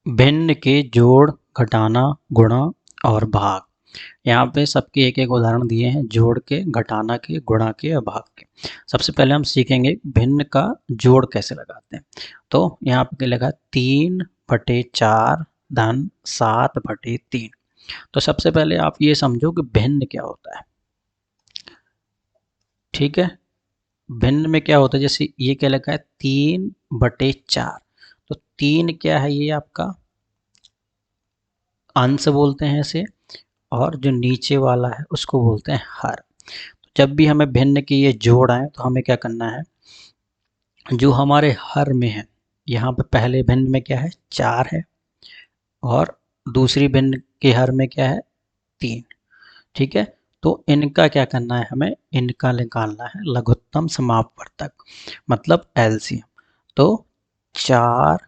भिन्न के जोड़, घटाना, गुणा और भाग। यहाँ पे सबके एक एक उदाहरण दिए हैं, जोड़ के, घटाना के, गुणा के और भाग के। सबसे पहले हम सीखेंगे भिन्न का जोड़ कैसे लगाते हैं। तो यहाँ पे लिखा है 3/4 धन 7/3। तो सबसे पहले आप ये समझो कि भिन्न क्या होता है। ठीक है, भिन्न में क्या होता है, जैसे ये क्या लिखा है 3/4। तो 3 क्या है, ये आपका अंश बोलते हैं इसे, और जो नीचे वाला है उसको बोलते हैं हर। तो जब भी हमें भिन्न की ये जोड़ आए तो हमें क्या करना है, जो हमारे हर में है, यहाँ पे पहले भिन्न में क्या है 4 है, और दूसरी भिन्न के हर में क्या है 3। ठीक है, तो इनका क्या करना है, हमें इनका निकालना है लघुत्तम समापवर्तक, मतलब एलसीएम। तो 4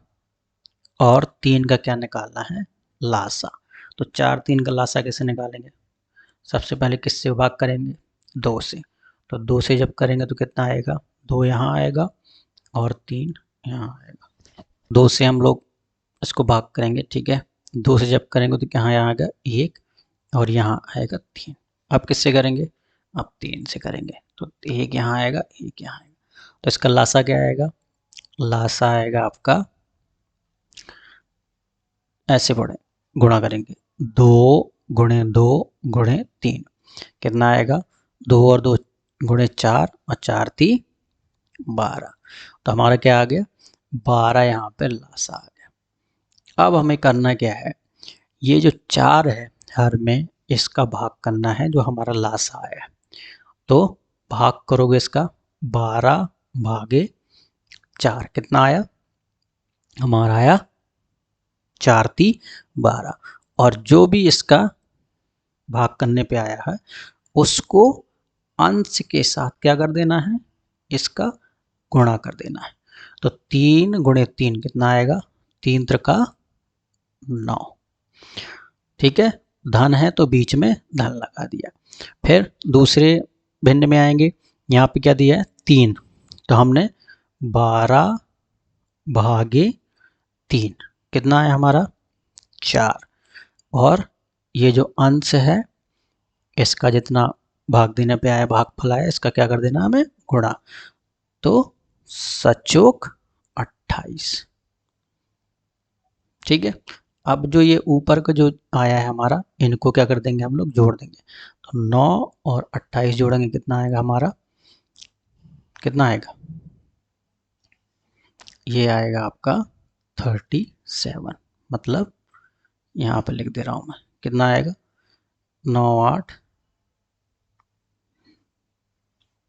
और 3 का क्या निकालना है, लासा। तो 4 3 का लासा कैसे निकालेंगे, सबसे पहले किससे भाग करेंगे, 2 से। तो 2 से जब करेंगे तो कितना आएगा, 2 यहाँ आएगा और 3 यहाँ आएगा। 2 से हम लोग इसको भाग करेंगे, ठीक है। 2 से जब करेंगे तो यहाँ आएगा 1 और यहाँ आएगा 3। अब किससे करेंगे, अब 3 से करेंगे तो 1 यहाँ आएगा, 1 यहाँ आएगा। तो इसका लासा क्या आएगा, लासा आएगा आपका, ऐसे पढ़े, गुणा करेंगे 2 गुणे 2 गुणे 3, कितना आएगा, 2 और 2 गुणे 4 और 4 3 12। तो हमारा क्या आ गया, 12 यहाँ पे लासा आ गया। अब हमें करना क्या है, ये जो 4 है हर में, इसका भाग करना है जो हमारा लासा आया। तो भाग करोगे इसका, 12 भागे 4, कितना आया, हमारा आया 4 3 12। और जो भी इसका भाग करने पे आया है उसको अंश के साथ क्या कर देना है, इसका गुणा कर देना है। तो 3 गुणे 3 कितना आएगा, 3 त्रिका 9। ठीक है, धन है तो बीच में धन लगा दिया। फिर दूसरे भिन्न में आएंगे, यहाँ पे क्या दिया है 3, तो हमने 12 भागे 3 कितना है हमारा 4। और ये जो अंश है इसका जितना भाग देने पे आया, भागफल आया, इसका क्या कर देना हमें, गुणा। तो सचोक 28। ठीक है, अब जो ये ऊपर का जो आया है हमारा, इनको क्या कर देंगे हम लोग, जोड़ देंगे। तो 9 और 28 जोड़ेंगे, कितना आएगा हमारा, कितना आएगा, ये आएगा आपका 37। मतलब यहाँ पे लिख दे रहा हूँ मैं, कितना आएगा, 9 8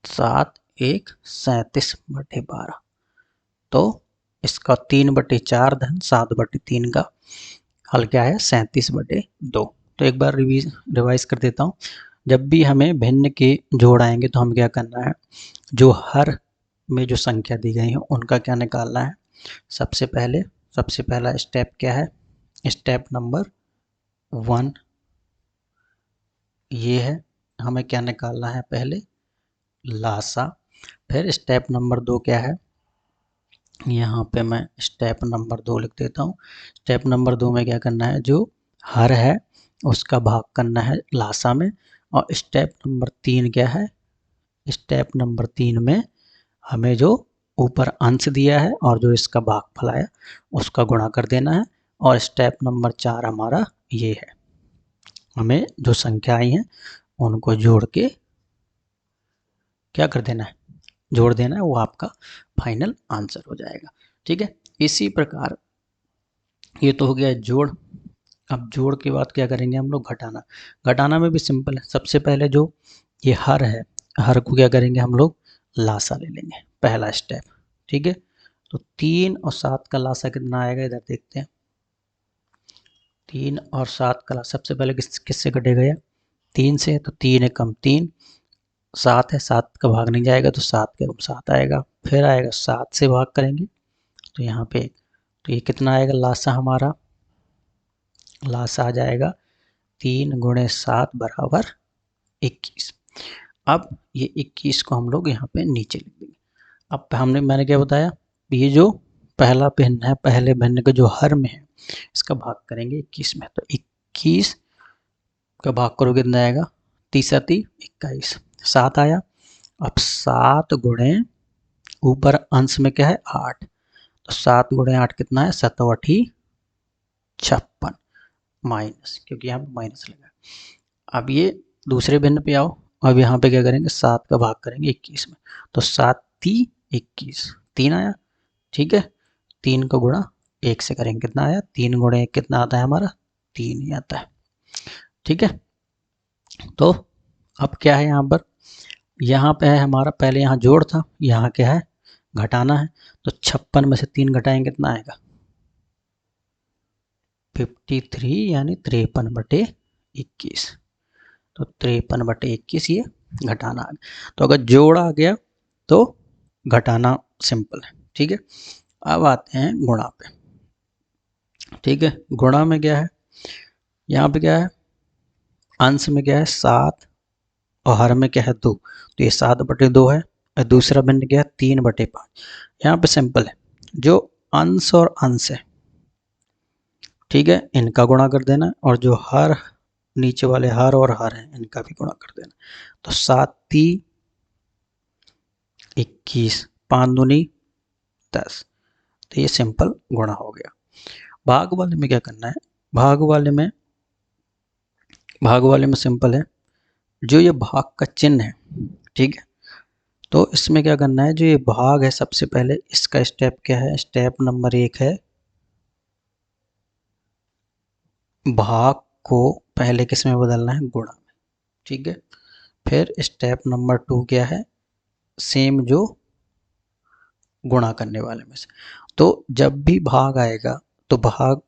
7 1 37/12। तो इसका 3/4 धन 7/3 का हल क्या है, 37/2। तो एक बार रिवाइज कर देता हूँ। जब भी हमें भिन्न के जोड़ आएंगे तो हमें क्या करना है, जो हर में जो संख्या दी गई है उनका क्या निकालना है। सबसे पहला स्टेप क्या है, स्टेप नंबर 1 ये है, हमें क्या निकालना है, पहले लासा। फिर स्टेप नंबर 2 क्या है, यहाँ पे मैं स्टेप नंबर 2 लिख देता हूँ। स्टेप नंबर 2 में क्या करना है, जो हर है उसका भाग करना है लासा में। और स्टेप नंबर 3 क्या है, स्टेप नंबर 3 में हमें जो ऊपर अंश दिया है और जो इसका भागफल आया उसका गुणा कर देना है। और स्टेप नंबर 4 हमारा ये है, हमें जो संख्या आई हैं उनको जोड़ के क्या कर देना है, जोड़ देना है, वो आपका फाइनल आंसर हो जाएगा। ठीक है, इसी प्रकार ये तो हो गया जोड़। अब जोड़ के बाद क्या करेंगे हम लोग, घटाना। घटाना में भी सिंपल है, सबसे पहले जो ये हर है, हर को क्या करेंगे हम लोग, लासा ले लेंगे, पहला स्टेप। ठीक है, तो 3 और 7 का लासा कितना आएगा, इधर देखते हैं। 3 और 7 का लासा सबसे पहले किससे कटेगा, या 3 से। तो 3 एकम 3, 7 है, 7 का भाग नहीं जाएगा तो 7 के एकम 7 आएगा। फिर आएगा 7 से भाग करेंगे तो यहाँ पे, तो ये कितना आएगा लासा हमारा, लासा आ जाएगा 3 गुणे 7 बराबर 21। अब ये 21 को हम लोग यहाँ पे नीचे लिख देंगे। अब मैंने क्या बताया, ये जो पहला भिन्न है, पहले भिन्न का जो हर में है इसका भाग करेंगे 21 में, तो 21 का भाग करोगे कितना आएगा, 21 7 आया। अब 7 गुणे ऊपर अंश में क्या है 8, तो 7 गुणे 8 कितना है 7 8 56 माइनस, क्योंकि यहाँ पे माइनस लगा। अब ये दूसरे भिन्न पे आओ, अब यहाँ पे क्या करेंगे 7 का भाग करेंगे 21 में, तो 7 3 21 3 आया, ठीक है। 3 का गुणा 1 से करेंगे कितना आया, 3 गुणे 1 कितना आता है हमारा 3 ही आता है, ठीक है। तो अब क्या है यहाँ पे है हमारा, पहले यहाँ जोड़ था, यहाँ क्या है घटाना है, तो 56 में से 3 घटाएंगे कितना आएगा 53 यानी 53/21, तो 53/21 ये घटाना आ गया। तो अगर जोड़ आ गया तो घटाना सिंपल है, ठीक है। अब आते हैं गुणा पे, ठीक है। गुणा में क्या है, यहाँ पे क्या है अंश में क्या है 7 और हर में क्या है 2, तो ये 7/2 है, और दूसरा भिन्न क्या है 3/5। यहाँ पे सिंपल है, जो अंश और अंश है, ठीक है, इनका गुणा कर देना, और जो हर नीचे वाले हर और हर हैं इनका भी गुणा कर देना। तो 7 3 21 5 दूनी 10, तो ये सिंपल गुणा हो गया। भाग वाले में क्या करना है, भाग वाले में सिंपल है, जो ये भाग का चिन्ह है, ठीक है, तो इसमें क्या करना है, जो ये भाग है सबसे पहले इसका स्टेप क्या है, स्टेप नंबर 1 है भाग को पहले किस में बदलना है गुणा में, ठीक है। फिर स्टेप नंबर 2 क्या है, सेम जो गुणा करने वाले में से, तो जब भी भाग आएगा तो भाग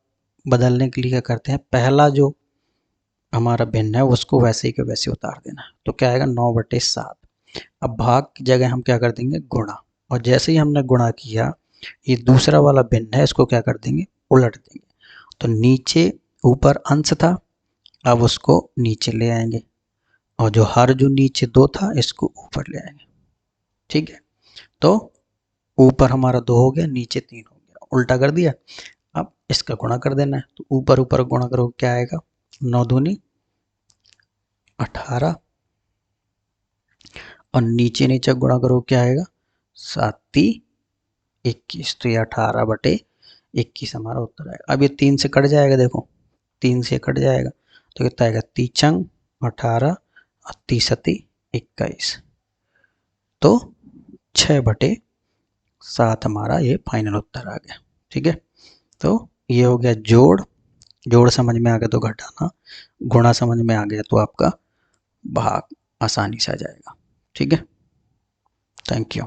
बदलने के लिए क्या करते हैं, पहला जो हमारा भिन्न है उसको वैसे ही के वैसे उतार देना, तो क्या आएगा 9/7। अब भाग की जगह हम क्या कर देंगे गुणा, और जैसे ही हमने गुणा किया ये दूसरा वाला भिन्न है इसको क्या कर देंगे उलट देंगे, तो नीचे ऊपर अंश था अब उसको नीचे ले आएंगे, और जो हर जो नीचे 2 था इसको ऊपर ले आएंगे, ठीक है। तो ऊपर हमारा 2 हो गया, नीचे 3 हो गया, उल्टा कर दिया। अब इसका गुणा कर देना है, तो ऊपर ऊपर गुणा करो क्या आएगा 9 दूनी 18, और नीचे नीचे गुणा करो क्या आएगा 7 3 21, तो ये 18/21 हमारा उत्तर आएगा। अब ये 3 से कट जाएगा, देखो 3 से कट जाएगा तो कितना आएगा 3 18 और 3 21, तो 6/7 हमारा ये फाइनल उत्तर आ गया, ठीक है। तो ये हो गया जोड़, जोड़ समझ में आ गया तो घटाना, गुणा समझ में आ गया तो आपका भाग आसानी से आ जाएगा, ठीक है। Thank you.